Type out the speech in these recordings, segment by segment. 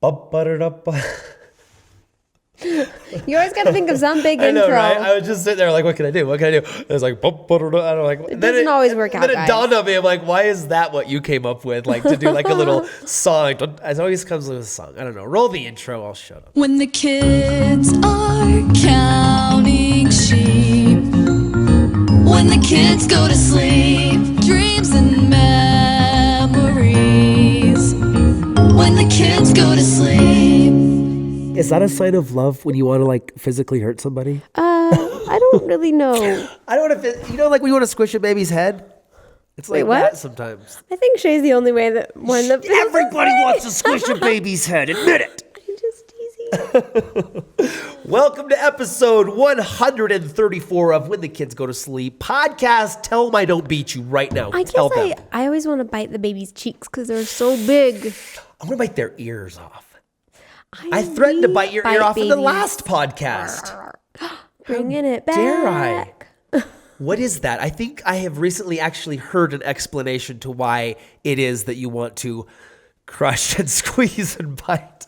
You always got to think of some big I know, intro. right? I was just sitting there like, what can I do? What can I do? It was like, I don't know. Like, it doesn't always work out, Then it guys. dawned on me. I'm like, why is that what you came up with? Like to do like a little song. It always comes with a song. I don't know. Roll the intro. I'll shut up. When the kids are counting sheep, when the kids go to sleep, dreams and memories, when the kids go to sleep. Is that a sign of love when you want to like physically hurt somebody? I don't really know. I don't know if it, like when you want to squish a baby's head. It's like what? that sometimes. I think Shay's the only way that one that feels Everybody wants to squish a baby's head. Admit it. I'm just teasing. Welcome to episode 134 of When the Kids Go to Sleep podcast. Tell them I don't beat you right now. I Tell guess them. I always want to bite the baby's cheeks because they're so big. I'm going to bite their ears off. I threatened to bite your ear off in the last podcast. Bringing it back. Dare I? What is that? I think I have recently actually heard an explanation to why it is that you want to crush and squeeze and bite.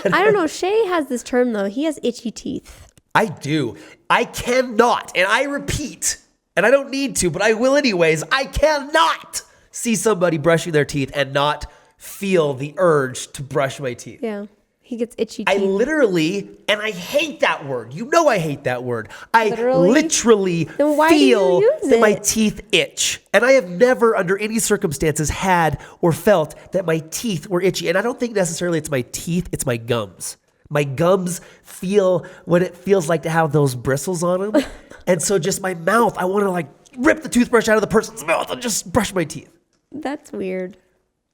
I don't know. Shay has this term, though. He has itchy teeth. I do. I cannot, and I repeat, and I don't need to, but I will anyways, I cannot see somebody brushing their teeth and not feel the urge to brush my teeth. Yeah. He gets itchy I teeth. literally, and I hate that word. You know I hate that word. I literally Then why do you feel use that my it? teeth itch. And I have never, under any circumstances, had or felt that my teeth were itchy. And I don't think necessarily it's my teeth, it's my gums. My gums feel what it feels like to have those bristles on them. And so just my mouth, I want to like rip the toothbrush out of the person's mouth and just brush my teeth. That's weird.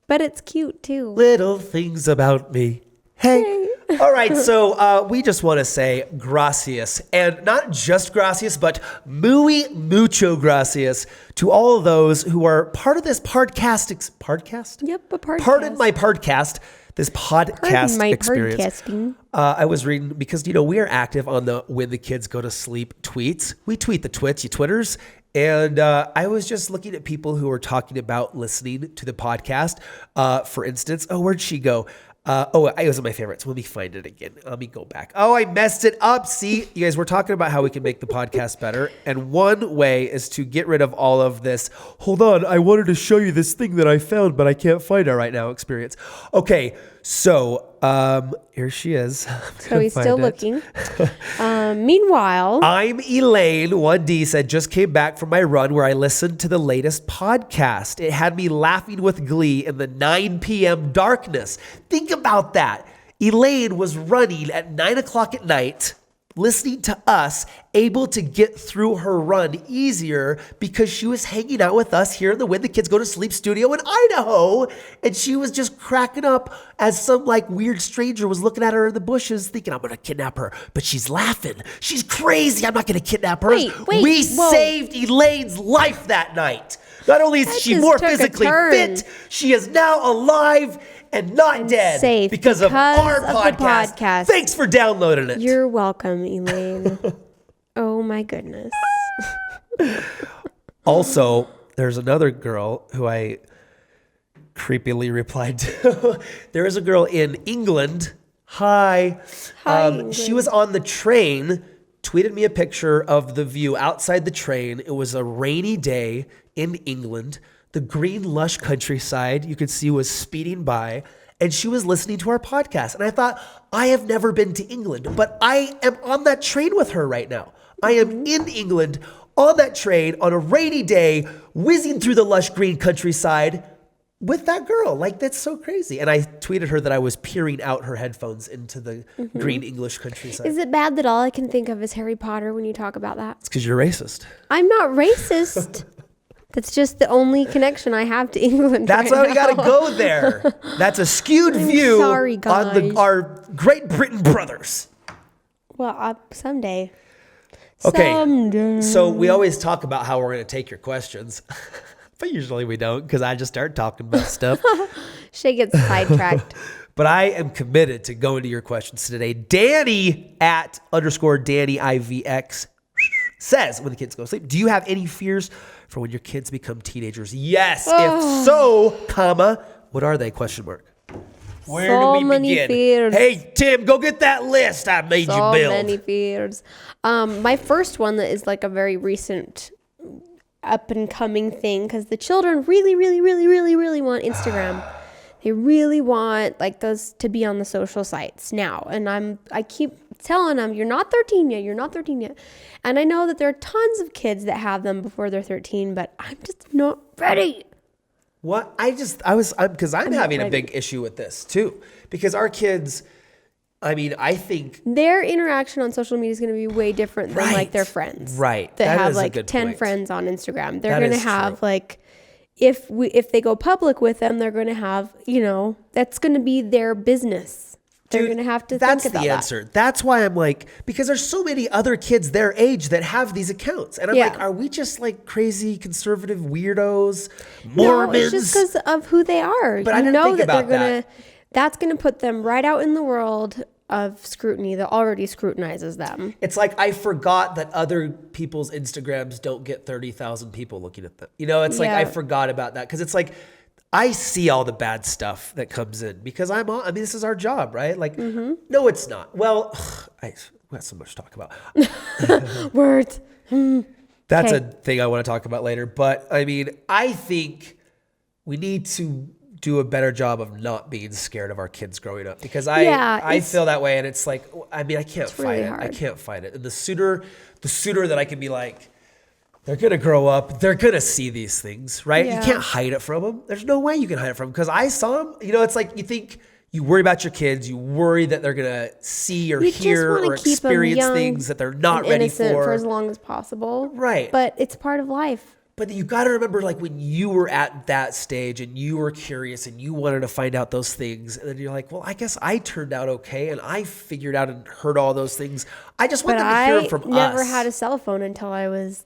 But it's cute, too. Little things about me. Hey. All right, so we just want to say gracias, and not just gracias, but muy mucho gracias to all of those who are part of this podcast. Yep, a podcast. Pardon my podcast, this podcast experience. Podcasting. I was reading, because, we are active on the When the Kids Go to Sleep tweets. We tweet the twits, you twitters. And I was just looking at people who are talking about listening to the podcast. For instance, where'd she go? It was my favorites. Let me find it again. Let me go back. I messed it up. See, you guys, we're talking about how we can make the podcast better. And one way is to get rid of all of this, hold on, I wanted to show you this thing that I found, but I can't find it right now experience. Okay, so here she is. So he's still looking. Meanwhile, I'm Elaine. 1D said, just came back from my run where I listened to the latest podcast. It had me laughing with glee in the 9 p.m. darkness. Think about that. Elaine was running at 9 o'clock at night, listening to us, able to get through her run easier because she was hanging out with us here in the When the Kids Go to Sleep studio in Idaho. And she was just cracking up as some like weird stranger was looking at her in the bushes thinking, I'm going to kidnap her. But she's laughing. She's crazy. I'm not going to kidnap her. We saved Elaine's life that night. Not only is she more physically fit, she is now alive and not dead safe because of our podcast. podcast. Thanks for downloading it. You're welcome, Elaine. Oh my goodness. Also, there's another girl who I creepily replied to. There is a girl in England. Hi. England. She was on the train, tweeted me a picture of the view outside the train. It was a rainy day in England. The green, lush countryside you could see was speeding by, and she was listening to our podcast. And I thought, I have never been to England, but I am on that train with her right now. I am in England on that train on a rainy day, whizzing through the lush green countryside with that girl. Like, that's so crazy. And I tweeted her that I was peering out her headphones into the green English countryside. Is it bad that all I can think of is Harry Potter when you talk about that? It's because you're racist. I'm not racist. That's just the only connection I have to England. That's why we got to go there. That's a skewed view sorry, guys. on our Great Britain brothers. Well, someday. Okay, Someday. so we always talk about how we're going to take your questions, but usually we don't because I just start talking about stuff. Shay gets sidetracked. But I am committed to going to your questions today. Danny at _Danny IVX says, when the kids go to sleep, do you have any fears for when your kids become teenagers? Yes. If so, comma, what are they? Question mark. Where So do we many begin? fears. Hey, Tim, go get that list I made So you build. many fears. My first one that is like a very recent up and coming thing, because the children really want Instagram. They really want like those to be on the social sites now. And I keep telling them, you're not 13 yet. You're not 13 yet. And I know that there are tons of kids that have them before they're 13, but I'm just not ready. What? Because I'm having a ready. big issue with this too. Because our kids, I mean, I think. Their interaction on social media is going to be way different than like their Right. friends. Right. That That have is a like good 10 point. friends on Instagram. They're That going to is have true. like, if they go public with them, they're going to have, that's going to be their business. They're Dude, going to have to that's think about the answer. That's why I'm like, because there's so many other kids their age that have these accounts. And I'm Yeah. like, are we just like crazy conservative weirdos? that. No, Mormons? it's just because of who they are. But I didn't think about that. That's going to put them right out in the world of scrutiny that already scrutinizes them. It's like I forgot that other people's Instagrams don't get 30,000 people looking at them. It's like Yeah. I forgot about that because it's like I see all the bad stuff that comes in because this is our job, right? Like, no, it's not. Well, we got so much to talk about. Words. That's Okay. a thing I want to talk about later. But I mean, I think we need to do a better job of not being scared of our kids growing up because I it's- feel that way. And it's like, I mean, I can't fight really it. I hard. can't fight it. And the sooner that I can be like, they're going to grow up. They're going to see these things, right? Yeah. You can't hide it from them. There's no way you can hide it from them because I saw them. It's like you think you worry about your kids. You worry that they're going to see or You just hear wanna or keep 'em experience young things that they're not and ready innocent for. as long as possible. Right. But it's part of life. But you got to remember, like, when you were at that stage and you were curious and you wanted to find out those things, and then you're like, well, I guess I turned out okay and I figured out and heard all those things. I just want But them to hear I them from never us. had a cell phone until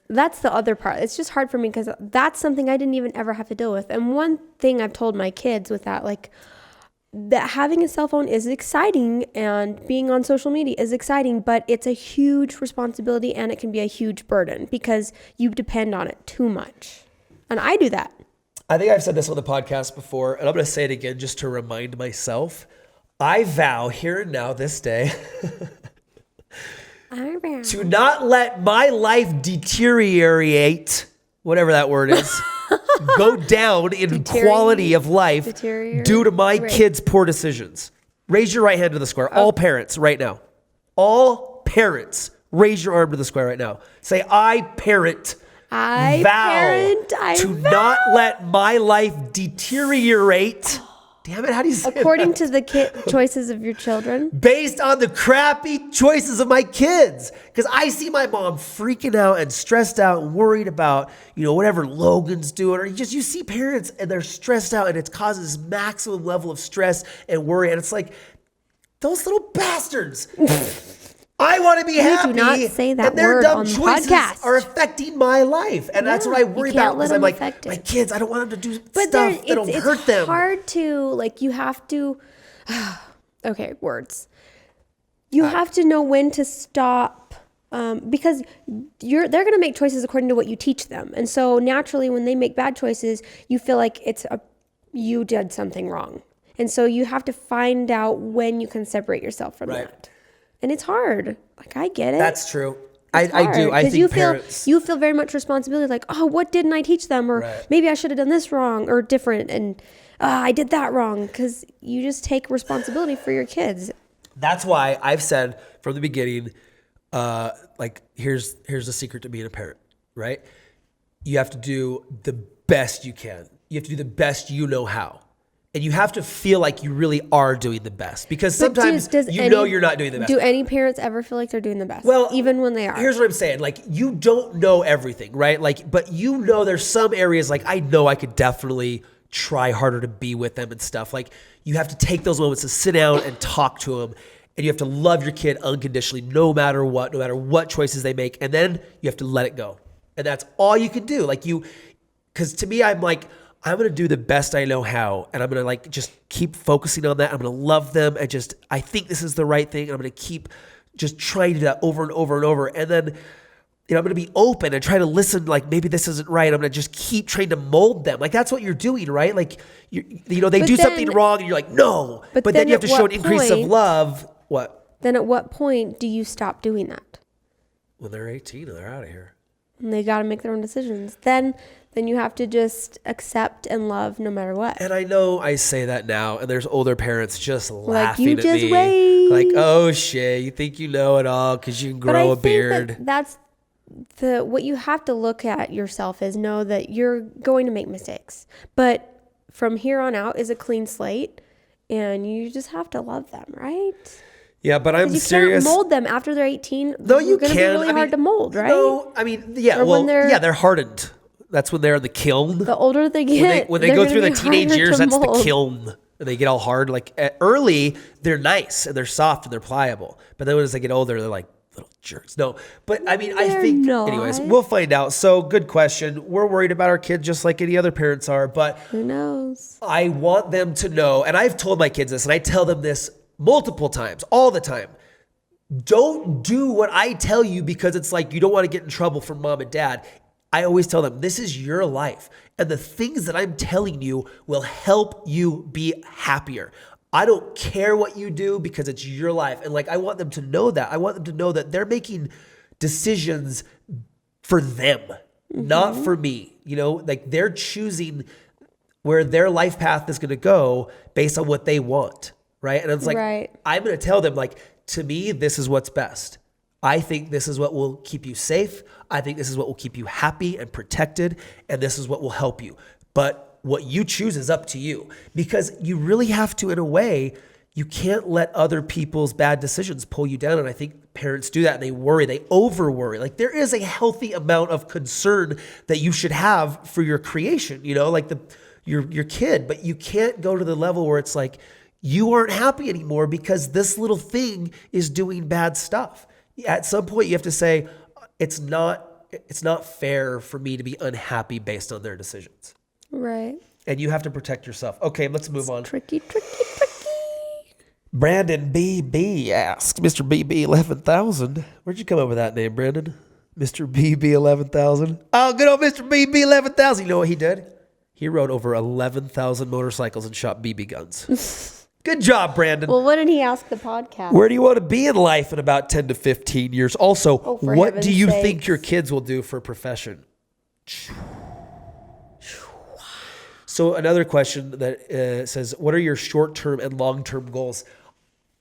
that's the other part. It's just hard for me because that's something I didn't even ever have to deal with. And one thing I've told my kids with that, like, that having a cell phone is exciting and being on social media is exciting, but it's a huge responsibility and it can be a huge burden because you depend on it too much. And I do that. I think I've said this on the podcast before, and I'm going to say it again just to remind myself. I vow here and now this day to not let my life deteriorate, whatever that word is, go down in quality of life due to my kids' poor decisions. Raise your right hand to the square. All parents right now. All parents, raise your arm to the square right now. Say, I parent. I Not let my life deteriorate. Damn it, how do you say according that? to the choices of your children. Based on the crappy choices of my kids. Because I see my mom freaking out and stressed out and worried about, whatever Logan's doing. Or you see parents and they're stressed out and it causes maximum level of stress and worry. And it's like, those little bastards. I want to be happy. do not say that and their word dumb on the choices podcast. are affecting my life. And that's what I worry you can't about. let Because I'm them like, affect it. my kids, I don't want them to do But stuff that'll hurt them. It's hard to, like, you have to, okay, words. You have to know when to stop because they're going to make choices according to what you teach them. And so naturally when they make bad choices, you feel like you did something wrong. And so you have to find out when you can separate yourself from that. And it's hard. Like, I get it. That's true. It's I do. hard, I 'cause think parents. you feel very much responsibility. Like, oh, what didn't I teach them? Or maybe I should have done this wrong or different. And I did that wrong. Because you just take responsibility for your kids. That's why I've said from the beginning, here's the secret to being a parent, right? You have to do the best you can. You have to do the best you know how. And you have to feel like you really are doing the best because sometimes you're not doing the best. Do any parents ever feel like they're doing the best? Well, even when they are. Here's what I'm saying. Like, you don't know everything, right? Like, but there's some areas like I know I could definitely try harder to be with them and stuff. Like, you have to take those moments to sit down and talk to them. And you have to love your kid unconditionally, no matter what choices they make. And then you have to let it go. And that's all you can do. Like, because to me, I'm like, I'm going to do the best I know how. And I'm going to just keep focusing on that. I'm going to love them. And I think this is the right thing. And I'm going to keep just trying to do that over and over and over. And then I'm going to be open and try to listen. Like, maybe this isn't right. I'm going to just keep trying to mold them. Like, that's what you're doing, right? Like, they do something wrong and you're like, no. But then you have to show an increase of love. What? Then at what point do you stop doing that? When they're 18 and they're out of here. And they got to make their own decisions. Then you have to just accept and love no matter what. And I know I say that now, and there's older parents just laughing you at just me. wait. Like, oh, shit, you think you know it all because you can grow a beard. That's what you have to look at yourself is know that you're going to make mistakes. But from here on out is a clean slate, and you just have to love them, right? Yeah, but I'm You serious. can't mold them after they're 18. No, you can. It's going to be really hard to mold, right? No, I mean, yeah, they're hardened. That's when they're in the kiln. The older they get, when they go through the teenage years, that's the kiln. And they get all hard. Like early, they're nice and they're soft and they're pliable. But then as they get older, they're like little jerks. No, but I mean, I think, anyways, we'll find out. So good question. We're worried about our kids just like any other parents are. But who knows? I want them to know, and I've told my kids this, and I tell them this multiple times, all the time. Don't do what I tell you because it's like you don't want to get in trouble from mom and dad. I always tell them, this is your life. And the things that I'm telling you will help you be happier. I don't care what you do because it's your life. And like, I want them to know that. I want them to know that they're making decisions for them, not for me. Like they're choosing where their life path is going to go based on what they want. Right. And it's like, I'm going to tell them, like, to me, this is what's best. I think this is what will keep you safe. I think this is what will keep you happy and protected. And this is what will help you. But what you choose is up to you, because you really have to, in a way, you can't let other people's bad decisions pull you down. And I think parents do that and they worry, they over worry. Like there is a healthy amount of concern that you should have for your creation, like your kid, but you can't go to the level where it's like, you aren't happy anymore because this little thing is doing bad stuff. At some point you have to say, it's not fair for me to be unhappy based on their decisions. Right. And you have to protect yourself. Okay, let's move on. Tricky. Brandon BB asks, Mr. BB 11,000. Where'd you come up with that name, Brandon? Mr. BB 11,000. Oh, good old Mr. BB 11,000. You know what he did? He rode over 11,000 motorcycles and shot BB guns. Good job, Brandon. Well, what did he ask the podcast? Where do you want to be in life in about 10 to 15 years? Also, what do you sakes. think your kids will do for a profession? So another question that says, what are your short-term and long-term goals?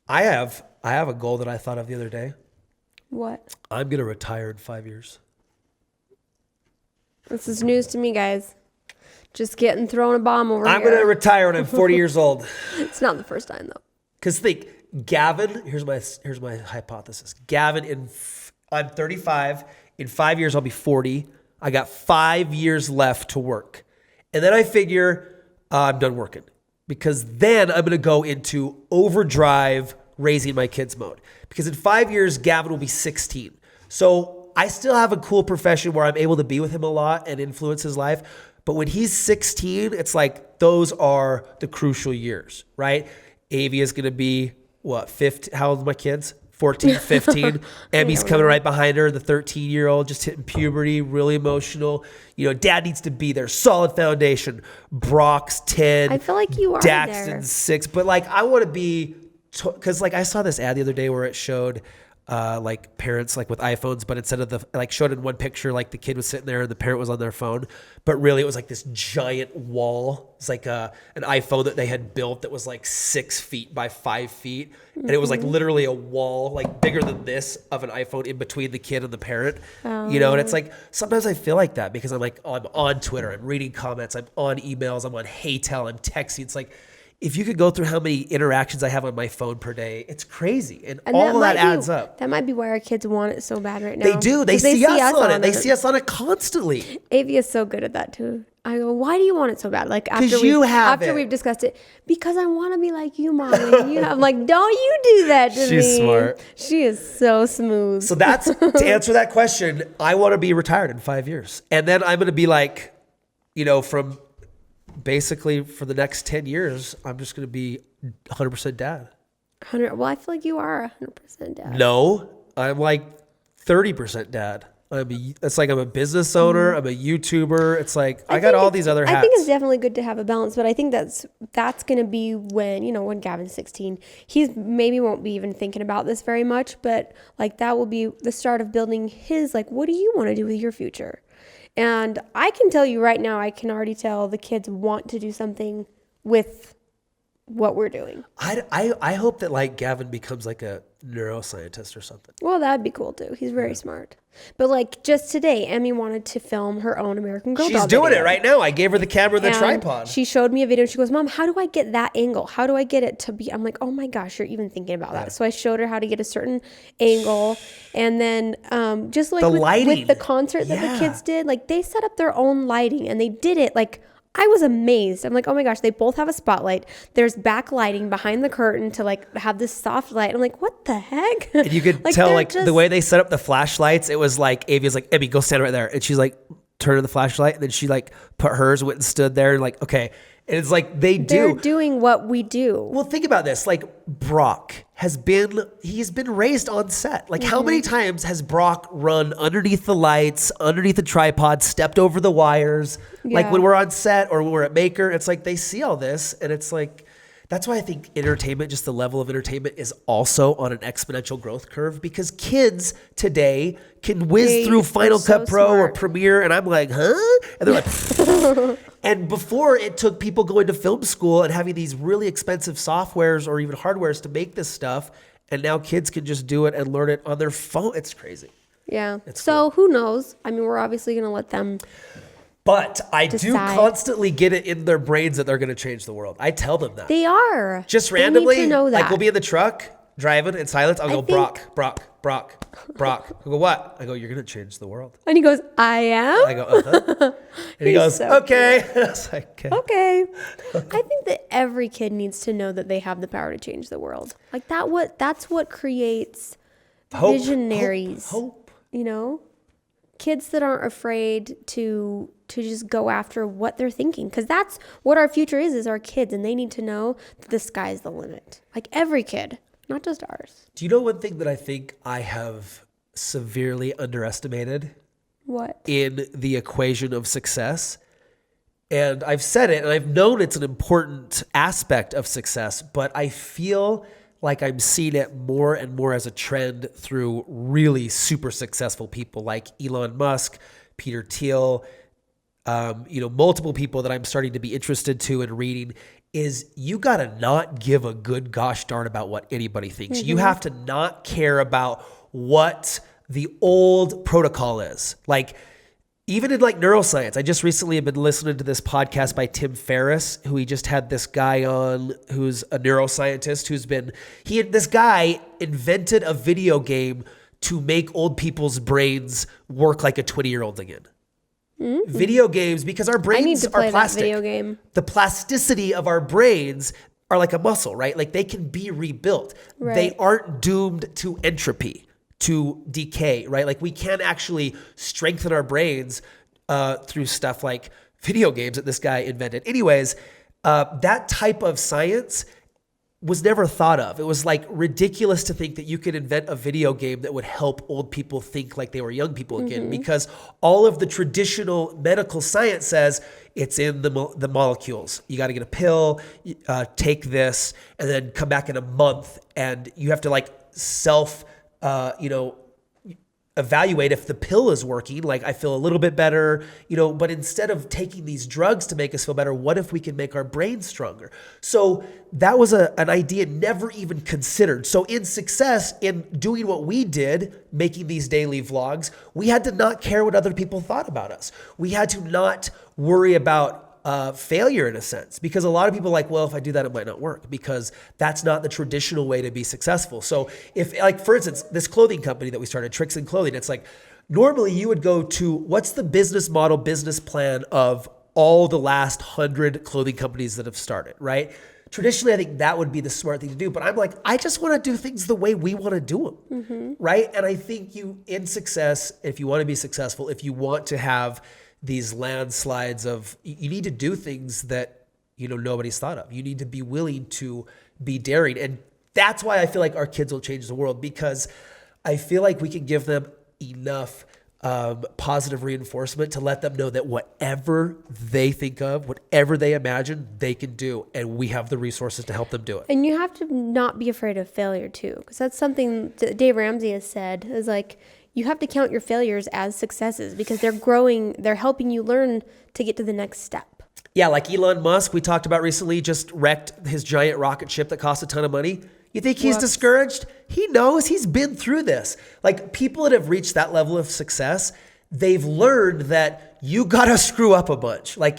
I have a goal that I thought of the other day. What? I'm going to retire in 5 years. This is news to me, guys. Just getting thrown a bomb over here. I'm going to retire when I'm 40 years old. It's not the first time, though. Because think, Gavin, here's my hypothesis. Gavin, I'm 35. In 5 years, I'll be 40. I got 5 years left to work. And then I figure I'm done working. Because then I'm going to go into overdrive raising my kids mode. Because in 5 years, Gavin will be 16. So I still have a cool profession where I'm able to be with him a lot and influence his life. But when he's 16, it's like those are the crucial years, right? Avi is going to be, 15? How old are my kids? 14, 15. Emmy's coming right behind her, the 13-year-old, just hitting puberty, really emotional. Dad needs to be there. Solid foundation. Brock's 10. I feel like you are Daxton's there. 6. But I want to be, because I saw this ad the other day where it showed parents with iPhones, but instead of showed in one picture, the kid was sitting there and the parent was on their phone, but really it was this giant wall. It's an iPhone that they had built that was 6 feet by 5 feet. And it was literally a wall, bigger than this, of an iPhone in between the kid and the parent, and it's sometimes I feel like that because I'm I'm on Twitter, I'm reading comments, I'm on emails, I'm on HeyTell, I'm texting. It's if you could go through how many interactions I have on my phone per day, it's crazy. And all of that adds up. That might be why our kids want it so bad right now. They do. They see us on it. They see us on it constantly. Avi is so good at that too. I go, why do you want it so bad? After we've discussed it, because I want to be like you, Mom. And I'm don't you do that to me. She's smart. She is so smooth. So that's, to answer that question, I want to be retired in 5 years. And then I'm going to be from basically for the next 10 years, I'm just going to be 100% dad. 100. Well, I feel like you are 100% dad. No, I'm 30% dad. It's like I'm a business owner. I'm a YouTuber. It's like I got think all these other hats. I think it's definitely good to have a balance, but I think that's going to be when, when Gavin's 16, he's maybe won't be even thinking about this very much, but like that will be the start of building his, like, what do you want to do with your future? And I can tell you right now, I can already tell the kids want to do something with what we're doing. I hope that like Gavin becomes like a neuroscientist or something. Well, that'd be cool too. He's very smart. But like just today, Emmy wanted to film her own American Girl doll She's doing video. it right now. I gave her the camera and the And tripod. she showed me a video and she goes, Mom, how do I get that angle? How do I get it to be? I'm like, oh my gosh, you're even thinking about that. So I showed her how to get a certain angle. And then just like The with lighting. the concert that the kids did, like they set up their own lighting and they did it like, I was amazed. I'm like, oh my gosh, they both have a spotlight. There's backlighting behind the curtain to like have this soft light. I'm like, what the heck? And you could tell like the way they set up the flashlights, it was like Avi was like, Emmy, go stand right there. And she's like, turn on the flashlight. And then she like put hers, went and stood there and like, okay. And it's like they're doing what we do. Well, think about this. Like Brock he's been raised on set. Like how many times has Brock run underneath the lights, underneath the tripod, stepped over the wires? Like when we're on set or when we're at Maker, it's like they see all this and it's like, that's why I think entertainment, just the level of entertainment is also on an exponential growth curve because kids today can whiz through Final Cut Pro or Premiere and I'm like, huh? And they're like, and before it took people going to film school and having these really expensive softwares or even hardwares to make this stuff. And now kids can just do it and learn it on their phone. It's crazy. Yeah. So who knows? I mean, we're obviously going to let them. But I do constantly get it in their brains that they're going to change the world. I tell them that. They are. Just randomly, they need to know that. like we'll be in the truck driving in silence. I'll go, Brock. I go, what? I go, you're going to change the world. And he goes, I am? I go, uh-huh. And he goes, so okay. I was like, okay. I think that every kid needs to know that they have the power to change the world. Like that's what creates visionaries. Hope. Kids that aren't afraid to just go after what they're thinking. Because that's what our future is our kids. And they need to know that the sky's the limit. Like every kid, not just ours. Do you know one thing that I think I have severely underestimated? What? In the equation of success? And I've said it, and I've known it's an important aspect of success, but I feel like I'm seeing it more and more as a trend through really super successful people like Elon Musk, Peter Thiel, multiple people that I'm starting to be interested to and reading is you got to not give a good gosh darn about what anybody thinks. You have to not care about what the old protocol is. Like even in like neuroscience, I just recently have been listening to this podcast by Tim Ferriss, who he just had this guy on who's a neuroscientist this guy invented a video game to make old people's brains work like a 20-year-old again. Mm-hmm. Video games, because our brains are plastic. That video game. The plasticity of our brains are like a muscle, right? Like they can be rebuilt. Right. They aren't doomed to entropy, to decay, right? Like we can actually strengthen our brains through stuff like video games that this guy invented. Anyways, that type of science was never thought of. It was like ridiculous to think that you could invent a video game that would help old people think like they were young people again, because all of the traditional medical science says it's in the molecules. You got to get a pill, take this, and then come back in a month, and you have to like evaluate if the pill is working. Like I feel a little bit better, but instead of taking these drugs to make us feel better, what if we can make our brains stronger? So that was an idea never even considered. So in success, in doing what we did, making these daily vlogs, we had to not care what other people thought about us. We had to not worry about failure in a sense, because a lot of people are like, well, if I do that, it might not work, because that's not the traditional way to be successful. So if, like, for instance, this clothing company that we started, TRIXIN Clothing, it's like, normally you would go to what's the business model, business plan of all the last 100 clothing companies that have started, right? Traditionally, I think that would be the smart thing to do. But I'm like, I just want to do things the way we want to do them, right? And I think in success, if you want to be successful, if you want to have these landslides of, you need to do things that, nobody's thought of. You need to be willing to be daring. And that's why I feel like our kids will change the world, because I feel like we can give them enough positive reinforcement to let them know that whatever they think of, whatever they imagine, they can do. And we have the resources to help them do it. And you have to not be afraid of failure too. Because that's something that Dave Ramsey has said is like, you have to count your failures as successes because they're growing, they're helping you learn to get to the next step. Yeah, like Elon Musk, we talked about recently, just wrecked his giant rocket ship that cost a ton of money. You think he's discouraged? He knows. He's been through this. Like people that have reached that level of success, they've learned that you got to screw up a bunch. Like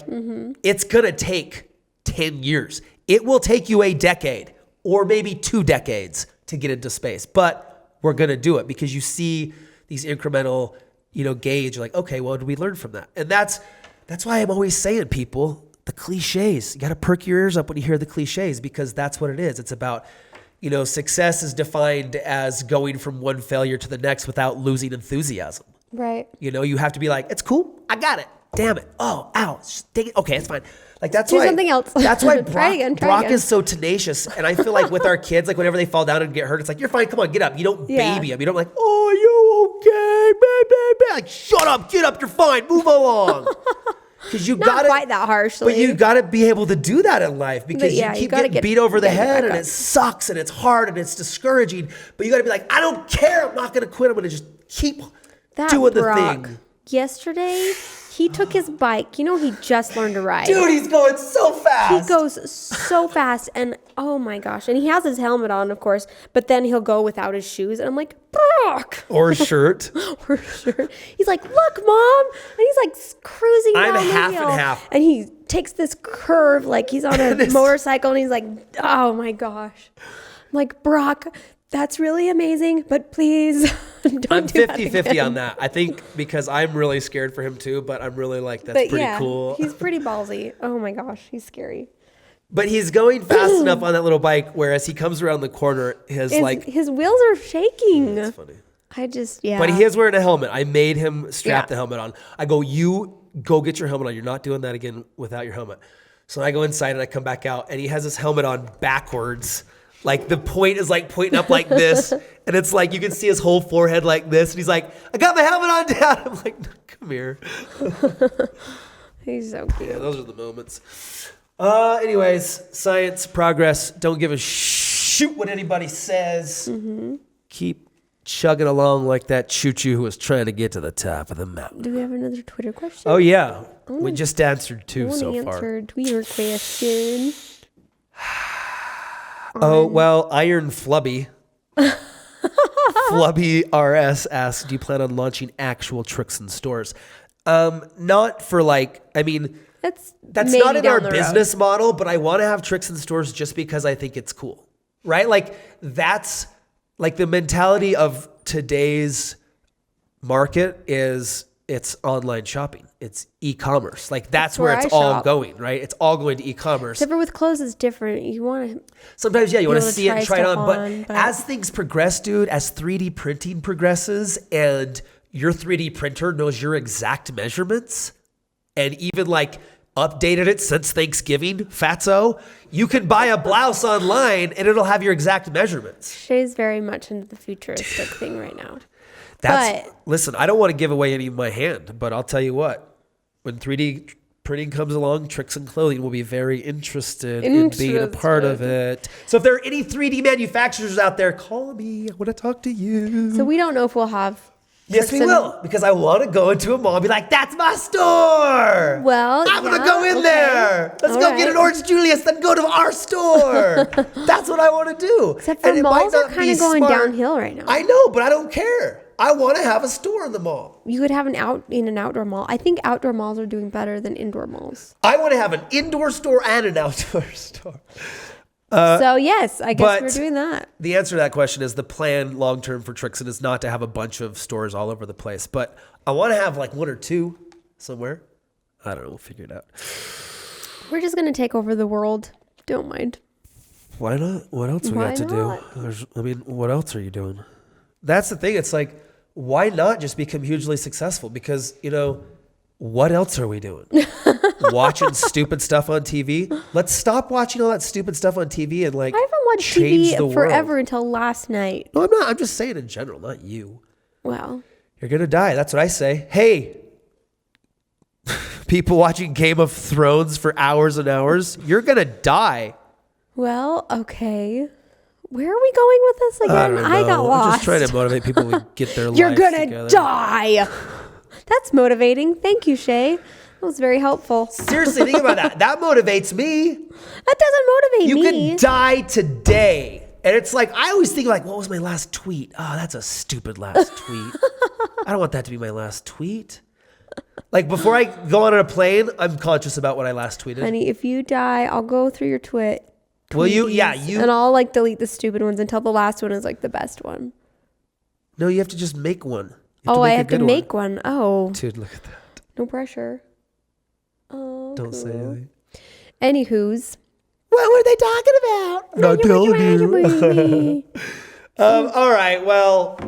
it's going to take 10 years. It will take you a decade or maybe 2 decades to get into space. But we're going to do it because you see these incremental, gauge. Like, okay, well, did we learn from that? And that's why I'm always saying, people, the cliches. You got to perk your ears up when you hear the cliches because that's what it is. It's about, success is defined as going from one failure to the next without losing enthusiasm. Right. You have to be like, it's cool. I got it. Damn it. Oh, ow. Dang it. Okay, it's fine. Like that's Do why something else. That's why Try Brock again. is so tenacious. And I feel like with our kids, like whenever they fall down and get hurt, it's like, you're fine. Come on, get up. You don't baby them. You don't like, oh, are you okay? Baby. Like, shut up, get up. You're fine. Move along. Because you Not got quite that harshly. But you got to be able to do that in life because you keep getting beat over the head and it sucks and it's hard and it's discouraging. But you got to be like, I don't care. I'm not going to quit. I'm going to just keep doing the thing. Yesterday, he took his bike. He just learned to ride. Dude, he's going so fast. He goes so fast. And oh my gosh. And he has his helmet on, of course. But then he'll go without his shoes. And I'm like, Brock. Or shirt. Or shirt. He's like, look, Mom. And he's like cruising down the half hill. and half. And he takes this curve like he's on a motorcycle. And he's like, oh my gosh. I'm like, Brock, that's really amazing. But please don't I'm do that 50-50 again. on that. I think because I'm really scared for him too, but I'm really like, that's pretty cool. He's pretty ballsy. Oh my gosh, he's scary. But he's going fast enough on that little bike, whereas he comes around the corner, his wheels are shaking. That's funny. But he is wearing a helmet. I made him strap the helmet on. I go, you go get your helmet on. You're not doing that again without your helmet. So I go inside and I come back out and he has his helmet on backwards. Like the point is like pointing up like this. And it's like, you can see his whole forehead like this. And he's like, I got my helmet on, Dad. I'm like, come here. He's so cute. Yeah, those are the moments. Anyways, science, progress. Don't give a shoot what anybody says. Keep chugging along like that choo-choo who was trying to get to the top of the mountain. Do we have another Twitter question? Oh, yeah. We just answered 2 so far. Answer a Twitter question. Oh, well, Iron Flubby. Flubby RS asks, do you plan on launching actual TRIXIN stores? Not for that's not in our business model, but I want to have TRIXIN stores just because I think it's cool, right? Like that's like the mentality of today's market is it's online shopping. It's e-commerce. Like that's where it's all going, right? It's all going to e-commerce. Except for with clothes, it's different. You want to sometimes, you want to see it and try it on. But as things progress, dude, as 3D printing progresses and your 3D printer knows your exact measurements and even like updated it since Thanksgiving, fatso, you can buy a blouse online and it'll have your exact measurements. Shay's very much into the futuristic thing right now. Listen, I don't want to give away any of my hand, but I'll tell you what, when 3D printing comes along, TRIXIN Clothing will be very interested in being a part of it. So if there are any 3D manufacturers out there, call me. I want to talk to you. So we don't know if we'll have Yes, we will, because I want to go into a mall and be like, that's my store. Well, I'm going to go in there. Let's go get an Orange Julius, then go to our store. That's what I want to do. Except for malls are kind of going downhill right now. I know, but I don't care. I want to have a store in the mall. You could have an outdoor mall. I think outdoor malls are doing better than indoor malls. I want to have an indoor store and an outdoor store. So yes, I guess we're doing that. The answer to that question is the plan long-term for TRIXIN is not to have a bunch of stores all over the place, but I want to have like 1 or 2 somewhere. I don't know. We'll figure it out. We're just going to take over the world. Don't mind. Why not? What else we got to do? What else are you doing? That's the thing. It's like, why not just become hugely successful? Because, what else are we doing? Watching stupid stuff on TV? Let's stop watching all that stupid stuff on TV and I haven't watched TV forever until last night. No, I'm not. I'm just saying in general, not you. Well, You're going to die. That's what I say. Hey, people watching Game of Thrones for hours and hours, you're going to die. Well, okay. Where are we going with this again? I don't know. I got lost. I'm just trying to motivate people to get their You're lives gonna together. die. That's motivating. Thank you, Shay. That was very helpful. Seriously, think about that. That motivates me. That doesn't motivate You me. could die today. And it's like, I always think like, what was my last tweet? Oh, that's a stupid last tweet. I don't want that to be my last tweet. Like before I go on a plane, I'm conscious about what I last tweeted. Honey, if you die, I'll go through your tweet. Will you? Yeah, you. And I'll like delete the stupid ones until the last one is like the best one. No, you have to just make one. I have to make one. Oh. Dude, look at that. No pressure. Oh. Don't say anything. Anywho's. What were they talking about? No, telling you. All right. Well,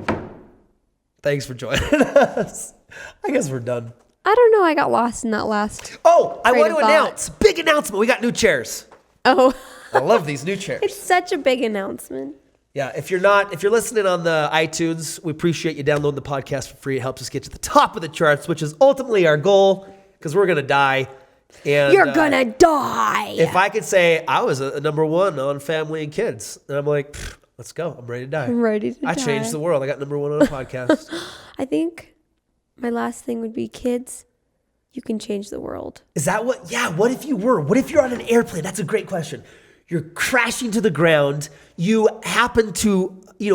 thanks for joining us. I guess we're done. I don't know. I got lost in that last. Oh, I want to thought. announce. Big announcement. We got new chairs. Oh. I love these new chairs. It's such a big announcement. Yeah, if you're listening on the iTunes, we appreciate you downloading the podcast for free. It helps us get to the top of the charts, which is ultimately our goal, because we're going to die. And You're going to die. If I could say I was a number one on family and kids, and I'm like, let's go. I'm ready to die. I'm ready to die. I changed the world. I got number one on a podcast. I think my last thing would be kids. You can change the world. Is that what? Yeah. What if you were? What if you're on an airplane? That's a great question. You're crashing to the ground. You happen to,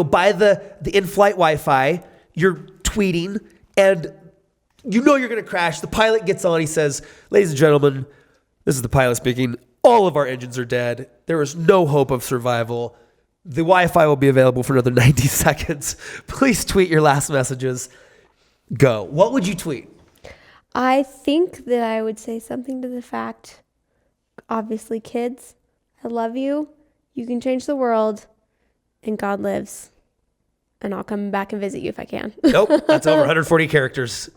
buy the in-flight Wi-Fi. You're tweeting, and you know you're going to crash. The pilot gets on. He says, "Ladies and gentlemen, this is the pilot speaking. All of our engines are dead. There is no hope of survival. The Wi-Fi will be available for another 90 seconds. Please tweet your last messages. Go." What would you tweet? I think that I would say something to the fact, obviously, kids, I love you. You can change the world, and God lives. And I'll come back and visit you if I can. Nope, that's over 140 characters.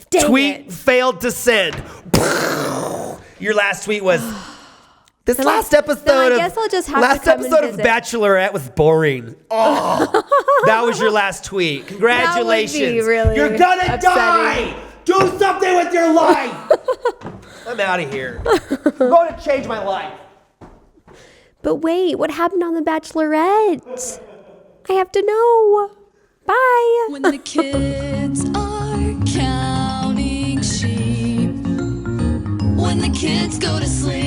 Dang Tweet it. failed to send. Your last tweet was, this Then last I episode guess I'll just have to last come and episode of visit. Bachelorette was boring. Oh, that was your last tweet. Congratulations. That would be really You're gonna upsetting. die. Do something with your life. I'm out of here. I'm going to change my life. But wait, what happened on The Bachelorette? I have to know. Bye. When the kids are counting sheep, when the kids go to sleep.